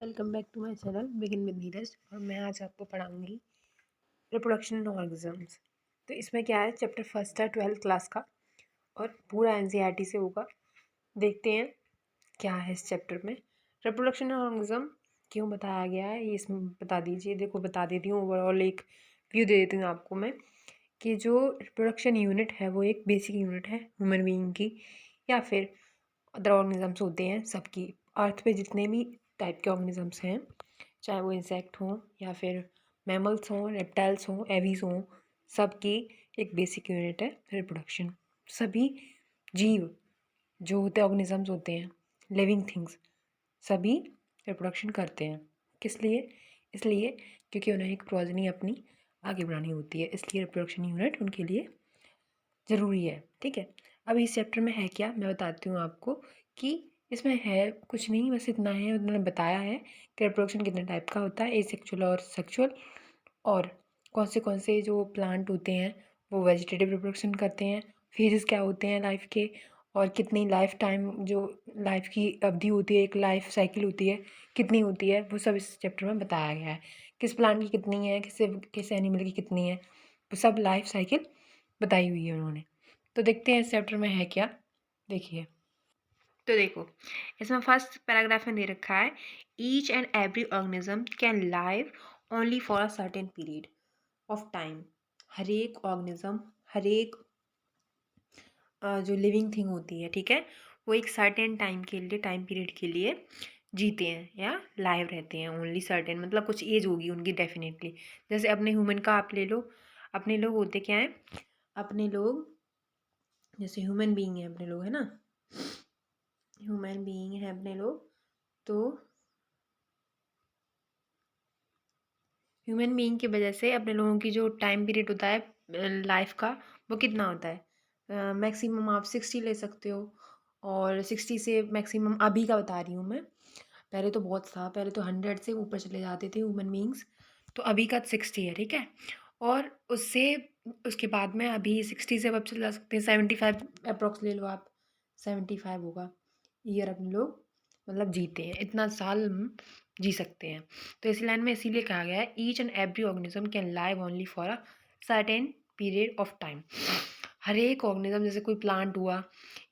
Welcome back to my channel begin with Neeraj. और मैं आज आपको पढ़ाऊंगी रिप्रोडक्शन इन ऑर्गेनिजम्स। तो इसमें क्या है, चैप्टर फर्स्ट है 12th क्लास का और पूरा एनसीईआरटी से होगा। देखते हैं क्या है इस चैप्टर में। रिप्रोडक्शन इन ऑर्गेनिज्म क्यों बताया गया है ये इसमें बता दीजिए। देखो बता देती हूँ, ओवरऑल एक व्यू दे देती हूँ आपको मैं कि जो रिप्रोडक्शन यूनिट है वो एक बेसिक यूनिट है ह्यूमन बीइंग की या फिर अदर ऑर्गेनिजम्स होते हैं सबकी। अर्थ पे जितने भी टाइप के ऑर्गेनिजम्स हैं, चाहे वो इंसेक्ट हों या फिर मैमल्स हों, रेप्टाइल्स हों, एवीज हों, सबकी एक बेसिक यूनिट है रिप्रोडक्शन। सभी जीव जो होते हैं, ऑर्गेनिजम्स होते हैं, लिविंग थिंग्स, सभी रिप्रोडक्शन करते हैं। किस लिए? इसलिए क्योंकि उन्हें एक प्रोजेनी अपनी आगे बढ़ानी होती है, इसलिए रिप्रोडक्शन यूनिट उनके लिए ज़रूरी है। ठीक है, अब इस चैप्टर में है क्या मैं बताती हूँ आपको कि इसमें है कुछ नहीं, बस इतना है। उन्होंने बताया है कि रिप्रोडक्शन कितने टाइप का होता है, एसेक्सुअल और सेक्सुअल, और कौन से जो प्लांट होते हैं वो वेजिटेटिव रिप्रोडक्शन करते हैं, फेजेस क्या होते हैं लाइफ के, और कितनी लाइफ टाइम जो लाइफ की अवधि होती है, एक लाइफ साइकिल होती है, कितनी होती है, वो सब इस चैप्टर में बताया गया है। किस प्लांट की कितनी है, किस एनिमल की कितनी है, वो सब लाइफ साइकिल बताई हुई है उन्होंने। तो देखते हैं इस चैप्टर में है क्या। देखिए, तो देखो इसमें फर्स्ट पैराग्राफ में दे रखा है, each and every organism can live only for a certain period of time. हर एक ऑर्गेनिज्म, हर एक जो लिविंग थिंग होती है, ठीक है, वो एक सर्टेन टाइम के लिए, टाइम पीरियड के लिए जीते हैं या लाइव रहते हैं। ओनली सर्टेन मतलब कुछ एज होगी उनकी डेफिनेटली। जैसे अपने ह्यूमन का आप ले लो, अपने लोग होते क्या हैं, अपने लोग जैसे ह्यूमन बीइंग है, अपने लोग है ना, ह्यूमन बीइंग है अपने लोग, तो ह्यूमन बीइंग की वजह से अपने लोगों की जो टाइम पीरियड होता है लाइफ का, वो कितना होता है, मैक्सिमम आप 60 ले सकते हो। और 60 से मैक्सिमम अभी का बता रही हूँ मैं, पहले तो बहुत था, पहले तो 100 से ऊपर चले जाते थे ह्यूमन बीइंग्स, तो अभी का 60 है, ठीक है। और उससे उसके बाद में अभी 60 से अब चला सकते हैं 75 अप्रोक्स ले लो आप, 75 होगा ईयर अपने लोग मतलब जीते हैं, इतना साल हम जी सकते हैं। तो इस लाइन में इसीलिए कहा गया है, each and every organism can live only for a certain period of time. हर एक ऑर्गेनिज्म, जैसे कोई प्लांट हुआ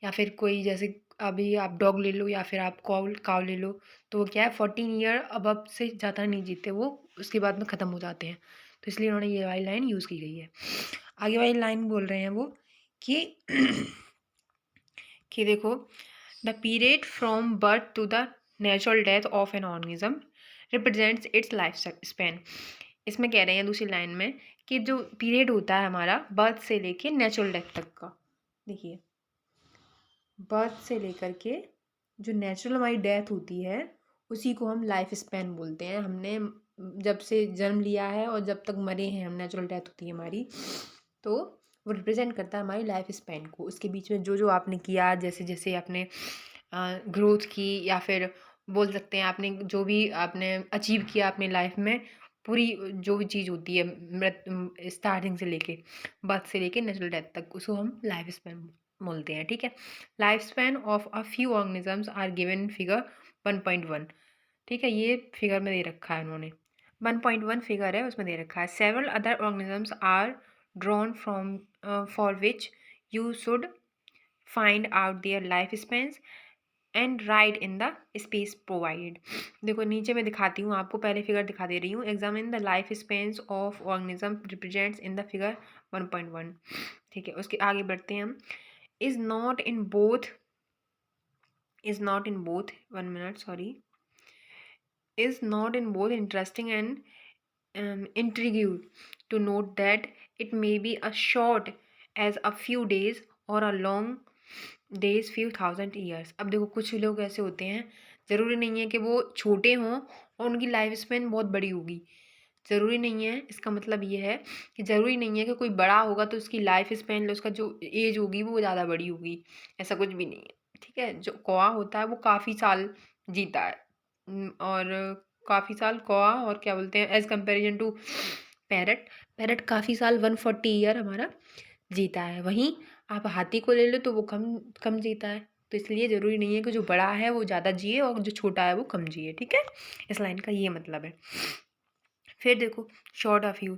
या फिर कोई, जैसे अभी आप डॉग ले लो या फिर आप काव ले लो, तो वो क्या है 14 ईयर अब से ज़्यादा नहीं जीते, वो उसके बाद में ख़त्म हो जाते हैं। तो इसलिए उन्होंने ये वाली लाइन यूज़ की गई है। आगे वाली लाइन बोल रहे हैं वो कि कि देखो, the period from birth to the natural death of an organism represents its life span. इसमें कह रहे हैं दूसरी लाइन में कि जो पीरियड होता है हमारा बर्थ से लेके नेचुरल डेथ तक का, देखिए बर्थ से लेकर के जो नेचुरल हमारी डेथ होती है उसी को हम लाइफ स्पैन बोलते हैं। हमने जब से जन्म लिया है और जब तक मरे हैं हम, नेचुरल डेथ होती है हमारी, तो वो रिप्रेजेंट करता है हमारी लाइफ स्पैन को। उसके बीच में जो जो आपने किया, जैसे जैसे आपने ग्रोथ की, या फिर बोल सकते हैं आपने जो भी आपने अचीव किया अपनी लाइफ में, पूरी जो भी चीज़ होती है मृत स्टार्टिंग से लेके बर्थ से लेके नेचुरल डेथ तक, उसको हम लाइफ स्पैन बोलते हैं, ठीक है। Life span of a few organisms are given figure 1.1, ठीक है, ये फिगर में दे रखा है उन्होंने, 1.1 फिगर है उसमें दे रखा है। Several other organisms are drawn from for which you should find out their life spans and write in the space provided. देखो नीचे मैं दिखाती हूँ आपको, पहले फिगर दिखा दे रही हूँ। Examine the life Spence of organism represents in the figure 1.1, ठीक है। उसके आगे बढ़ते हैं हम। Is not in both, is not in both, 1 minute, sorry, is not in both interesting and intriguing to note that it may be a short as a few days or a long days few thousand years। अब देखो कुछ लोग ऐसे होते हैं, ज़रूरी नहीं है कि वो छोटे हों और उनकी लाइफ स्पेन बहुत बड़ी होगी, ज़रूरी नहीं है। इसका मतलब ये है कि ज़रूरी नहीं है कि कोई बड़ा होगा तो उसकी लाइफ स्पेन, उसका जो एज होगी वो ज़्यादा बड़ी होगी, ऐसा कुछ भी नहीं है, ठीक है। जो कौवा होता है वो काफ़ी साल जीता है, और काफ़ी साल कौवा, और क्या बोलते हैं, as comparison to parrot, parrot काफ़ी साल 140 ईयर हमारा जीता है। वहीं आप हाथी को ले लो तो वो कम कम जीता है। तो इसलिए ज़रूरी नहीं है कि जो बड़ा है वो ज़्यादा जिए और जो छोटा है वो कम जिए, ठीक है। इस लाइन का ये मतलब है। फिर देखो short of you,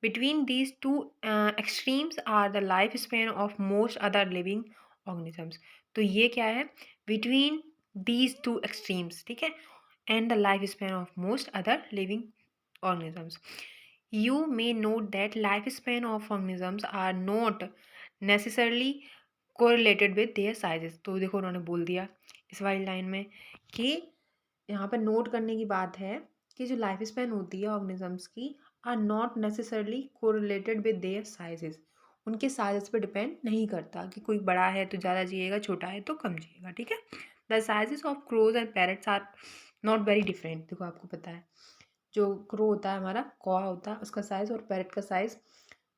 between these two extremes are the life span of most other living organisms. तो ये क्या है, बिटवीन दीज टू एक्सट्रीम्स, ठीक है, and the life span of most other living organisms. You may note that lifespan of organisms are not necessarily correlated with their sizes. तो देखो उन्होंने बोल दिया इस वाली लाइन में कि यहाँ पर नोट करने की बात है कि जो लाइफ स्पैन होती है ऑर्गेनिजम्स की are not necessarily correlated with their sizes. उनके साइजेस पे डिपेंड नहीं करता कि कोई बड़ा है तो ज़्यादा जिएगा, छोटा है तो कम जिएगा, ठीक है। The sizes of crows and parrots are not very different. देखो आपको पता है जो क्रो होता है हमारा, कौवा होता है, उसका साइज़ और पैरट का साइज़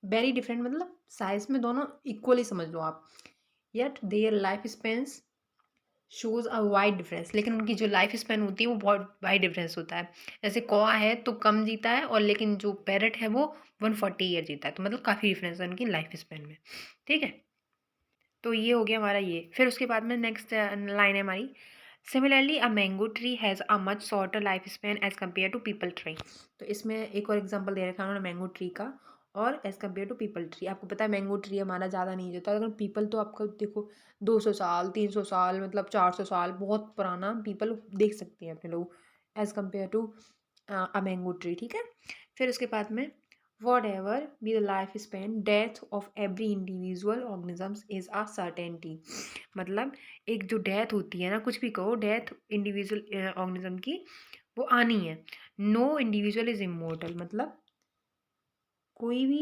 वेरी डिफरेंट, मतलब साइज़ में दोनों इक्वली समझ लो आप। Yet there life Spence shows a wide difference, लेकिन उनकी जो लाइफ स्पेन होती है वो बहुत वाइड डिफरेंस होता है। जैसे कौवा है तो कम जीता है, और लेकिन जो पैरट है वो 140 ईयर जीता है, तो मतलब काफ़ी डिफरेंस है उनकी लाइफ स्पेन में, ठीक है। तो ये हो गया हमारा ये। फिर उसके बाद में नेक्स्ट लाइन है हमारी, similarly a mango tree has a much shorter life span as compare to peepal tree. तो इसमें एक और एग्जांपल दे रखा है उन्होंने मैंगो ट्री का, और as compare to peepal tree. आपको पता है मैंगो ट्री हमारा ज़्यादा नहीं होता, अगर पीपल तो आपको देखो 200 साल 300 साल मतलब 400 साल बहुत पुराना पीपल देख सकते हैं अपने लोग, as compare to a mango tree, ठीक है। फिर उसके बाद में whatever be the lifespan, death of every individual organisms is a certainty। मतलब एक जो डेथ होती है ना, कुछ भी कहो, डेथ इंडिविजुअल ऑर्गेनिज्म की वो आनी है। नो इंडिविजुअल इज इमोर्टल, मतलब कोई भी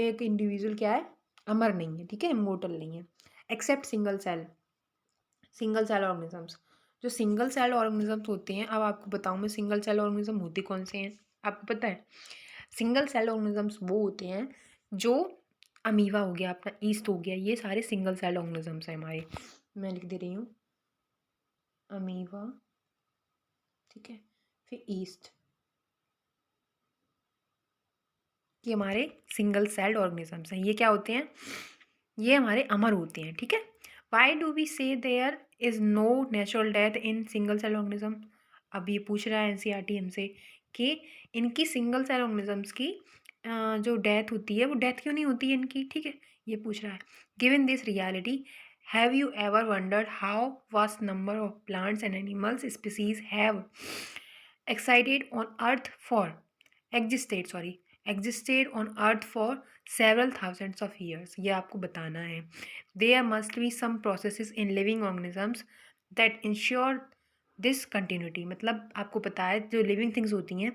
एक इंडिविजुअल क्या है, अमर नहीं है, ठीक है, इमोर्टल नहीं है, एक्सेप्ट सिंगल सेल ऑर्गेनिजम्स। जो सिंगल सेल ऑर्गेनिजम्स होते हैं, अब आपको बताऊं मैं सिंगल सेल ऑर्गेनिज्म होते कौन से हैं, आपको पता है। सिंगल सेल ऑर्गेनिजम्स वो होते हैं जो अमीवा हो गया अपना, ईस्ट हो गया, ये सारे सिंगल सेल ऑर्गेनिजम्स हैं हमारे। मैं लिख दे रही हूँ अमीवा, ठीक है, फिर ईस्ट, ये हमारे सिंगल सेल्ड ऑर्गेनिजम्स हैं। ये क्या होते हैं, ये हमारे अमर होते हैं, ठीक है। Why do we say there is no natural death in single cell organism. अब ये पूछ रहा है एनसीईआरटी हमसे कि इनकी सिंगल सेल ऑर्गेनिजम्स की जो डेथ होती है वो डेथ क्यों नहीं होती है इनकी, ठीक है, ये पूछ रहा है। Given this reality, have you ever wondered how vast number of plants and animals species have excited on earth for existed on earth for several thousands of years। ये आपको बताना है। There must be some processes in living organisms that ensure this continuity। मतलब आपको पता है जो living things होती हैं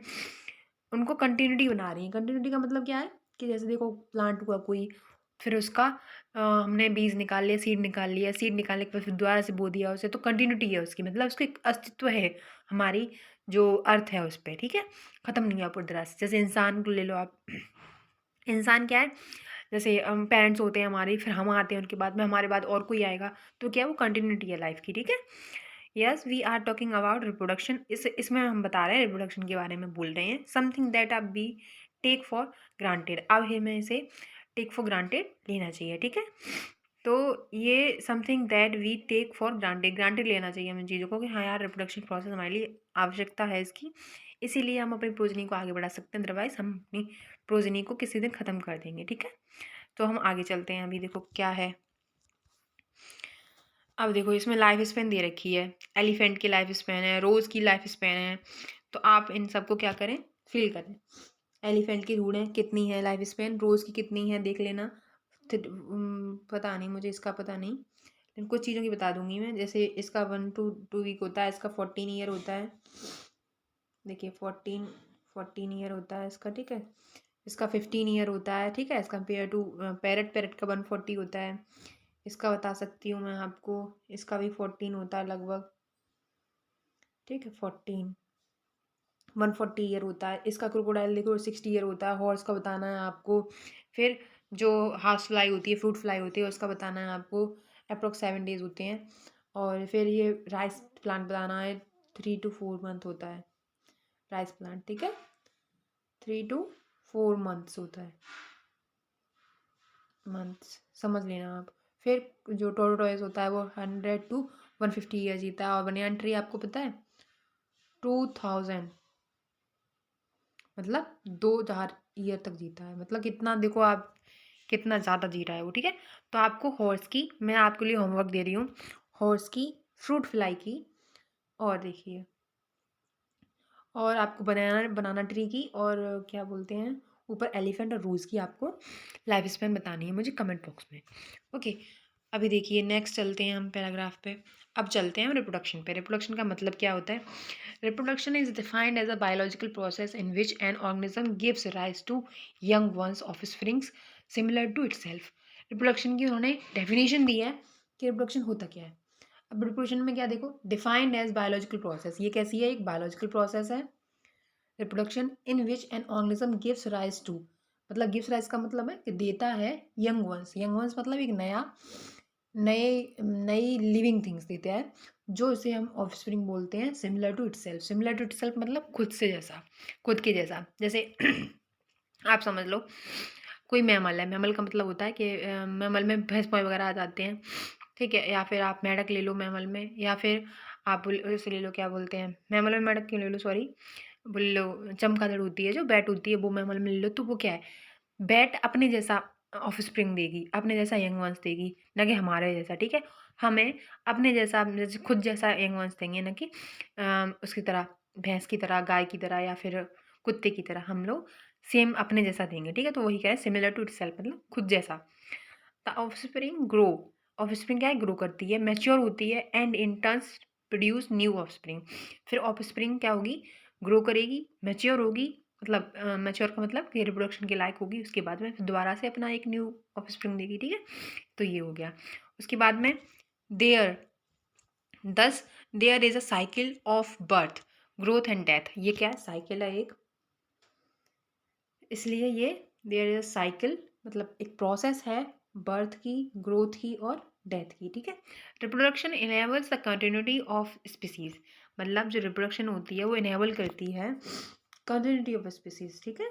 उनको कंटिन्यूटी बना रही हैं। कंटिन्यूटी का मतलब क्या है कि जैसे देखो प्लांट हुआ कोई, फिर उसका हमने बीज निकाल लिया, सीड निकालने के बाद फिर दोबारा से बो दिया उसे, तो कंटिन्यूटी है उसकी, मतलब उसका एक अस्तित्व है हमारी जो अर्थ है उस पर, ठीक है, ख़त्म नहीं हुआ पूरी तरह से। जैसे इंसान को ले लो आप, इंसान क्या है, जैसे पेरेंट्स होते हैं हमारे, फिर हम आते हैं उनके बाद में, हमारे बाद और कोई आएगा, तो क्या है वो कंटिन्यूटी है लाइफ की, ठीक है। Yes we are talking about reproduction, इसमें हम बता रहे हैं रिप्रोडक्शन के बारे में बोल रहे हैं। समथिंग दैट आप बी टेक फॉर ग्रांटेड, अब हमें इसे टेक फॉर ग्रांटेड लेना चाहिए, ठीक है। तो ये something that we take for granted लेना चाहिए हमें चीज़ों को कि हाँ यार रिप्रोडक्शन प्रोसेस हमारे लिए आवश्यकता है इसकी, इसीलिए हम अपनी प्रोजनी को आगे बढ़ा सकते हैं, अदरवाइज हम अपनी प्रोजनी को किसी दिन ख़त्म कर देंगे, ठीक है। तो हम आगे चलते हैं, अभी देखो क्या है। अब देखो इसमें लाइफ स्पेन दे रखी है, एलिफेंट की लाइफ स्पेन है, रोज़ की लाइफ स्पेन है, तो आप इन सबको क्या करें, फिल करें। एलिफेंट की ढूंढें कितनी है लाइफ स्पेन, रोज़ की कितनी है देख लेना। पता नहीं मुझे इसका पता नहीं, लेकिन कुछ चीज़ों की बता दूंगी मैं। जैसे इसका 1 to 2 वीक होता है, इसका 14 ईयर होता है, देखिए 14 ईयर होता है इसका, ठीक है। इसका 15 ईयर होता है, ठीक है, एज़ कम्पेयर टू पैरट का 140 होता है। इसका बता सकती हूँ मैं आपको, इसका भी 14 होता है लगभग, ठीक है, 140 ईयर होता है। इसका क्रोकोडाइल देखो 60 ईयर होता है। हॉर्स का बताना है आपको। फिर जो हाउस फ्लाई होती है, फ्रूट फ्लाई होती है, उसका बताना है आपको, अप्रोक्स 7 डेज होते हैं। और फिर ये राइस प्लांट बताना है, 3 to 4 मंथ होता है राइस प्लांट, ठीक है, 3 to 4 मंथ्स होता है, मंथ्स समझ लेना आप। फिर जो टोर्टोइज होता है वो 100 to 150 ईयर जीता है, और बनियान ट्री आपको पता है 2000 मतलब 2000 ईयर तक जीता है। मतलब कितना, देखो आप कितना ज़्यादा जी रहा है वो, ठीक है। तो आपको हॉर्स की, मैं आपके लिए होमवर्क दे रही हूँ, हॉर्स की, फ्रूट फ्लाई की, और देखिए, और आपको बनाना बनाना ट्री की, और क्या बोलते हैं ऊपर एलिफेंट और रोज़ की आपको लाइफ स्पैन बतानी है मुझे कमेंट बॉक्स में। ओके, अभी देखिए नेक्स्ट चलते हैं हम पैराग्राफ पे। अब चलते हैं हम रिप्रोडक्शन पे। रिप्रोडक्शन का मतलब क्या होता है? Reproduction is defined as a biological process in which an organism gives rise to young ones of springs similar to itself. Reproduction की उन्होंने डेफिनेशन दी है कि रिप्रोडक्शन होता क्या है। अब रिप्रोडक्शन में क्या, देखो, डिफाइंड एज बायोलॉजिकल प्रोसेस, ये कैसी है? एक बायोलॉजिकल प्रोसेस है reproduction in which an organism gives rise to, मतलब गिव्स राइज का मतलब है कि देता है यंग वंस। यंग वंस मतलब एक नया, नए नई लिविंग थिंग्स देते हैं, जो इसे हम ऑफस्प्रिंग बोलते हैं। Similar to itself, similar to itself मतलब खुद से जैसा, खुद के जैसा। जैसे आप समझ लो कोई मैमल है, मैमल का मतलब होता है कि मैमल में भैंस पाँव वगैरह आ जाते हैं, ठीक है। या फिर आप मेंढक ले लो मैमल में, या फिर आप उसे ले लो, क्या बोलते हैं मैमल में, मेंढक क्यों ले लो, सॉरी, बोल लो चमगादड़ होती है जो बैट होती है, वो मैमल में ले लो। तो वो क्या है, बैट अपने जैसा ऑफस्प्रिंग देगी, अपने जैसा यंग वंस देगी, ना कि हमारे जैसा, ठीक है। हमें अपने जैसा, जैसे खुद जैसा यंग वंस देंगे, ना कि उसकी तरह, भैंस की तरह, गाय की तरह, या फिर कुत्ते की तरह हम लोग सेम अपने जैसा देंगे, ठीक है। तो वही क्या है, सिमिलर टू इटसेल्फ मतलब खुद जैसा। द ऑफस्प्रिंग ग्रो, ऑफस्प्रिंग क्या है, ग्रो करती है, मैच्योर होती है, and in turns produce new offspring. फिर ऑफस्प्रिंग क्या होगी, ग्रो करेगी, मैच्योर होगी, मतलब मैच्योर का मतलब कि रिप्रोडक्शन के लायक होगी, उसके बाद में फिर दोबारा से अपना एक न्यू ऑफस्प्रिंग देगी, ठीक है। तो ये हो गया। उसके बाद में there, thus there is a cycle of birth, growth and death. ये क्या है, साइकिल है एक, इसलिए ये देयर इज अ साइकिल, मतलब एक प्रोसेस है बर्थ की, ग्रोथ की और डेथ की, ठीक है। Reproduction enables the continuity of species, मतलब जो रिप्रोडक्शन होती है वो इनेबल करती है कंटिन्यूटी ऑफ स्पीसीज, ठीक है।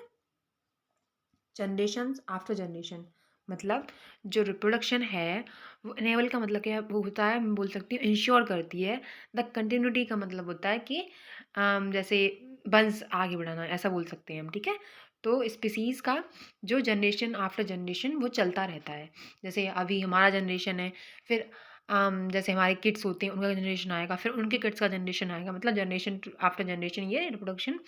जनरेशन आफ्टर जनरेशन, मतलब जो रिप्रोडक्शन है वो इनेबल का मतलब क्या वो होता है, मैं बोल सकती हूँ इंश्योर करती है। द कंटिन्यूटी का मतलब होता है कि जैसे वंश आगे बढ़ाना, ऐसा बोल सकते हैं हम, ठीक है। तो स्पीसीज़ का जो जनरेशन आफ्टर जनरेशन वो चलता रहता है। जैसे अभी हमारा जनरेशन है, फिर जैसे हमारे किड्स होते हैं उनका जनरेशन आएगा, फिर उनके किड्स का जनरेशन आएगा, मतलब जनरेशन आफ्टर जनरेशन, ये रिप्रोडक्शन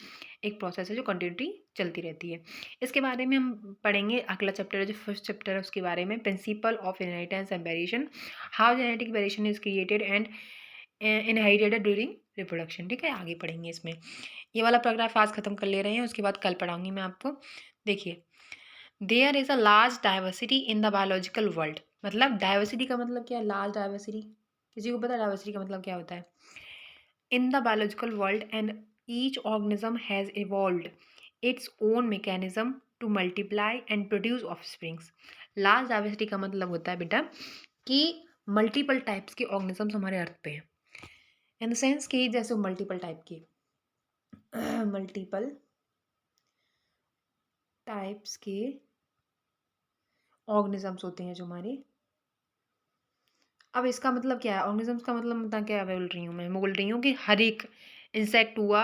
एक प्रोसेस है जो कंटिन्यूटी चलती रहती है। इसके बारे में हम पढ़ेंगे, अगला चैप्टर है जो फर्स्ट चैप्टर है उसके बारे में, principle of inheritance and variation, how genetic variation is created and inherited during reproduction, ठीक है। आगे पढ़ेंगे इसमें। ये वाला पैराग्राफ आज खत्म कर ले रहे हैं, उसके बाद कल पढ़ाऊंगी मैं आपको। देखिए, there is a large diversity in the biological world, मतलब डाइवर्सिटी का मतलब क्या है, लार्ज डाइवर्सिटी, किसी को पता है डाइवर्सिटी का मतलब क्या होता है? In the biological world, and each organism has evolved its own mechanism to multiply and produce offsprings. Large diversity का मतलब होता है बेटा कि मल्टीपल टाइप्स के ऑर्गेनिजम्स हमारे अर्थ पे हैं, इन द सेंस कि जैसे मल्टीपल टाइप के मल्टीपल टाइप्स के ऑर्गेनिजम्स होते हैं जो हमारे। अब इसका मतलब क्या है, ऑर्गेनिजम्स का मतलब बता क्या बोल रही हूँ मैं बोल रही हूँ कि हर एक इंसेक्ट हुआ,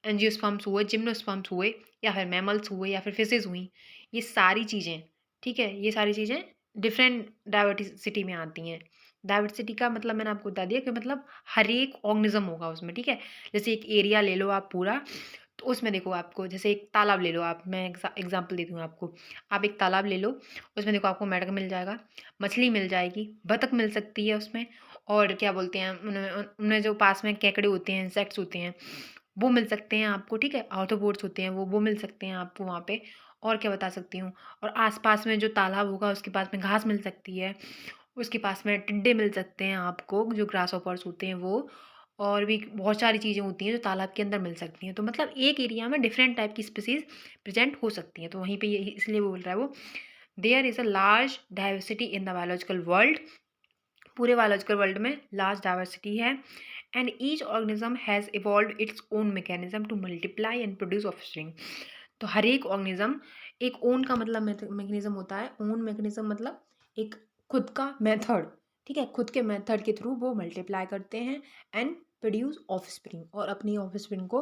एंजियोस्पर्म्स हुए, जिम्नोस्पर्म्स हुए, या फिर मैमल्स हुए, या फिर फिशेज हुई, ये सारी चीज़ें, ठीक है, ये सारी चीज़ें डिफरेंट डाइवर्सिटी में आती हैं। डाइवर्सिटी का मतलब मैंने आपको बता दिया कि मतलब हर एक ऑर्गेनिज्म होगा उसमें, ठीक है। जैसे एक एरिया ले लो आप पूरा, तो उसमें देखो आपको, जैसे एक तालाब ले लो आप, मैं एग्जाम्पल देती हूँ आपको। आप एक तालाब ले लो, उसमें देखो आपको मेढक मिल जाएगा, मछली मिल जाएगी, बतख मिल सकती है उसमें, और क्या बोलते हैं उनमें उनमें जो पास में केकड़े होते हैं, इंसेक्ट्स होते हैं, वो मिल सकते हैं आपको, ठीक है। आर्थ्रोपोड्स होते हैं वो मिल सकते हैं आपको वहाँ पे। और क्या बता सकती हूँ, और आसपास में जो तालाब होगा उसके पास में घास मिल सकती है, उसके पास में टिड्डे मिल सकते हैं आपको, जो ग्रास हॉपर्स होते हैं वो, और भी बहुत सारी चीज़ें होती हैं जो तालाब के अंदर मिल सकती हैं। तो मतलब एक एरिया में डिफरेंट टाइप की स्पीसीज प्रेजेंट हो सकती हैं, तो वहीं पे ये इसलिए बोल रहा है वो, there is a large diversity in the biological world, पूरे बायोलॉजिकल वर्ल्ड में लार्ज डाइवर्सिटी है, and each organism has evolve its own mechanism to multiply and produce offspring. तो हर एक ऑर्गेनिज्म, एक ओन का मतलब मैकेनिज्म होता है, ओन मैकेनिज्म मतलब एक खुद का मेथड, ठीक है, खुद के मेथड के थ्रू वो मल्टीप्लाई करते हैं एंड प्रोड्यूस ऑफस्प्रिंग, और अपनी ऑफस्प्रिंग को,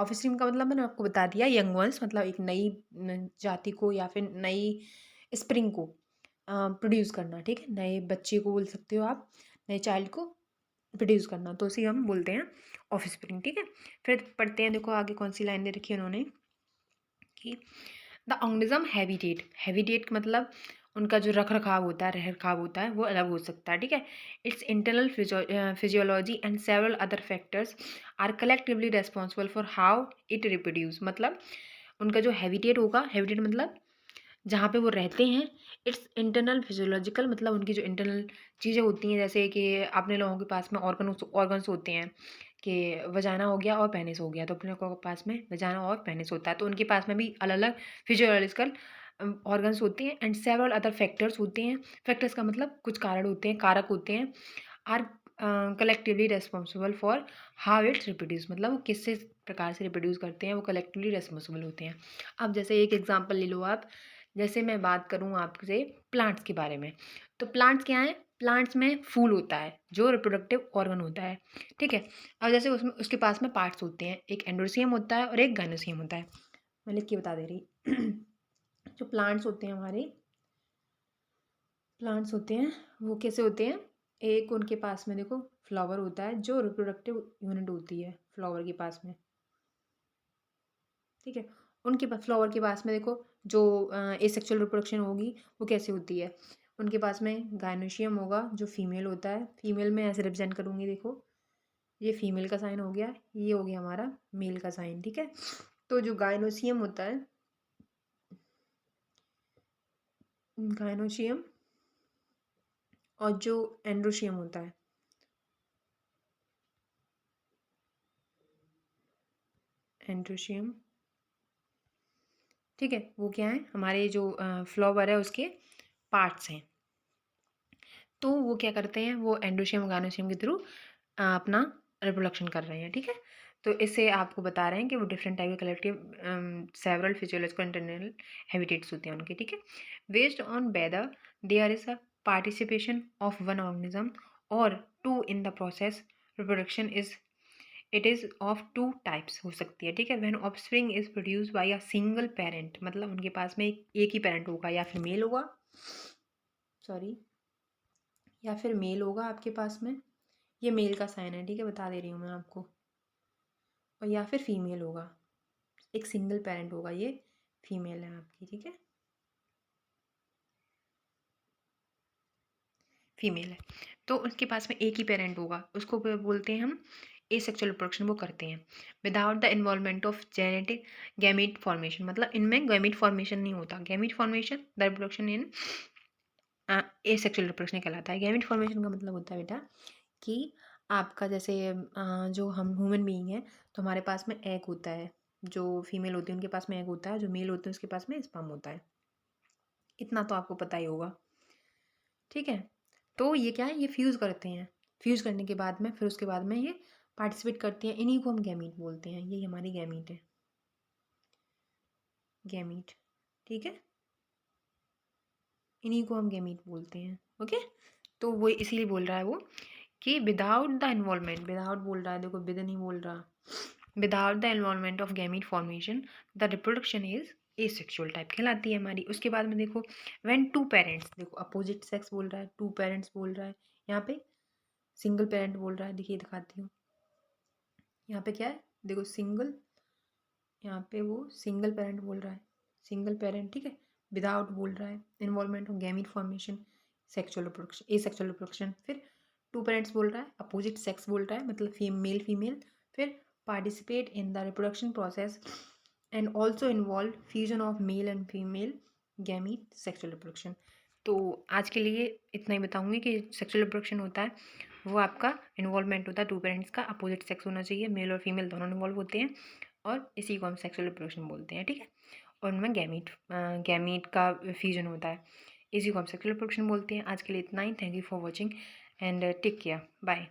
ऑफस्प्रिंग का मतलब मैंने आपको बता दिया, यंग वंस मतलब एक नई जाति को या फिर नई स्प्रिंग को प्रोड्यूस करना, ठीक है, नए बच्चे को बोल सकते हो आप, नए चाइल्ड को प्रोड्यूस करना, तो उसी हम बोलते हैं ऑफस्प्रिंग, ठीक है। फिर पढ़ते हैं, देखो आगे कौन सी लाइन दे रखी है उन्होंने कि द ऑर्गेनिज्म हैबिटेट, हैबिटेट मतलब उनका जो रख रखाव होता है, रह रखाव होता है, वो अलग हो सकता है, ठीक है। Its internal physiology and several other factors are collectively responsible for how it reproduce, मतलब उनका जो हैबिटेट होगा, हैबिटेट मतलब जहाँ पे वो रहते हैं, इट्स इंटरनल फिजियोलॉजिकल मतलब उनकी जो इंटरनल चीज़ें होती हैं, जैसे कि अपने लोगों के पास में ऑर्गन्स होते हैं कि वजाना हो गया और पेनिस हो गया, तो अपने लोगों के पास में वजाना और पेनिस होता है, तो उनके पास में भी अलग अलग फिजियोलॉजिकल ऑर्गन्स होते हैं एंड सेवरल अदर फैक्टर्स होते हैं। फैक्टर्स का मतलब कुछ कारण होते हैं, कारक होते हैं, are collectively responsible for how its reproduce, मतलब वो किस प्रकार से रिप्रोड्यूस करते हैं, वो कलेक्टिवली रेस्पॉन्सिबल होते हैं। अब जैसे एक एग्जांपल ले लो आप, जैसे मैं बात करूँ आपसे प्लांट्स के बारे में, तो प्लांट्स क्या हैं, प्लांट्स में फूल होता है जो रिप्रोडक्टिव ऑर्गन होता है, ठीक है। अब जैसे उसमें उसके पास में पार्ट्स होते हैं, एक एंडोसियम होता है और एक गाइनोसियम होता है, मैं लिख के बता दे रही जो प्लांट्स होते हैं हमारे, प्लांट्स होते हैं वो कैसे होते हैं, एक उनके पास में देखो फ्लावर होता है जो रिप्रोडक्टिव यूनिट होती है फ्लावर के पास में, ठीक है। उनके पास फ्लावर के पास में देखो जो एसेक्सुअल रिप्रोडक्शन होगी वो कैसे होती है, उनके पास में गायनोशियम होगा जो फीमेल होता है, फीमेल में ऐसे रिप्रेजेंट करूँगी, देखो ये फीमेल का साइन हो गया, ये हो गया हमारा मेल का साइन, ठीक है। तो जो गायनोशियम होता है, गायनोशियम और जो एंड्रोशियम होता है, एंड्रोशियम, ठीक है, वो क्या है, हमारे जो फ्लावर है उसके पार्ट्स हैं, तो वो क्या करते हैं, वो एंडोशियम गायनोशियम के थ्रू अपना रिप्रोडक्शन कर रहे हैं, ठीक है। तो इससे आपको बता रहे हैं कि वो डिफरेंट टाइप के collective several physiological internal habitats होते हैं उनके, ठीक है। Based on whether there is a participation of one organism और two in the process reproduction is, it is of two types हो सकती है, ठीक है। When offspring is produce by a single parent, मतलब उनके पास में एक ही पेरेंट होगा, या फिर मेल होगा, सॉरी, या फिर मेल होगा आपके पास में, ये मेल का साइन है, ठीक है, बता दे रही हूँ मैं आपको, और या फिर फीमेल होगा, एक सिंगल पेरेंट होगा, ये फीमेल है आपकी, ठीक है, फीमेल है, तो उसके पास में एक ही पेरेंट होगा, उसको बोलते हैं हम एसेक्सुअल रिप्रोडक्शन, वो करते हैं without the involvement of genetic gamete formation, मतलब इनमें गैमीट फॉर्मेशन नहीं होता, gamete formation the reproduction in asexual reproduction कहलाता है। गैमीट फॉर्मेशन का मतलब होता है बेटा कि आपका जैसे जो हम ह्यूमन बीइंग है, तो हमारे पास में एग होता है, जो फीमेल होती है उनके पास में एग होता है, जो मेल होते हैं उसके पास में स्पर्म होता है, इतना तो आपको पता ही होगा, ठीक है। तो ये क्या है, ये फ्यूज़ करते हैं, फ्यूज़ करने के बाद में फिर उसके बाद में ये पार्टिसिपेट करती हैं, इन्हीं को हम गैमीट बोलते हैं, ये हमारी गैमीट है, गैमीट, ठीक है, इन्हीं को हम गैमीट बोलते हैं, ओके। तो वो इसीलिए बोल रहा है वो कि विदाउट द इन्वॉल्वमेंट, विदाउट बोल रहा है, देखो विद नहीं बोल रहा, without the involvement of gamete formation the reproduction is asexual type कहलाती है हमारी। उसके बाद में देखो व्हेन टू पेरेंट्स, देखो अपोजिट सेक्स बोल रहा है, टू पेरेंट्स बोल रहा है, यहाँ पे सिंगल पेरेंट बोल रहा है, देखिए दिखाती हूँ, यहाँ पे क्या है, देखो सिंगल, यहाँ पे वो सिंगल पेरेंट बोल रहा है, सिंगल पेरेंट, ठीक है, विदाउट बोल रहा है, involvement of gamete formation, sexual reproduction, asexual reproduction, फिर टू पेरेंट्स बोल रहा है, अपोजिट सेक्स बोल रहा है, मतलब मेल फीमेल, फिर participate in the reproduction process and also involve fusion of male and female gamete sexual reproduction. तो आज के लिए इतना ही बताऊंगी कि सेक्सुअल रिप्रोडक्शन होता है वो आपका इन्वॉल्वमेंट होता है टू पेरेंट्स का, अपोजिट सेक्स होना चाहिए, मेल और फीमेल दोनों इन्वॉल्व होते हैं, और इसी को हम सेक्सुअल रिप्रोडक्शन बोलते हैं, ठीक है। और उनमें गैमीट गैमीट का फ्यूजन होता है, इसी को हम सेक्सुअल रिप्रोडक्शन बोलते हैं। आज के लिए इतना ही, thank you for watching and take care, bye.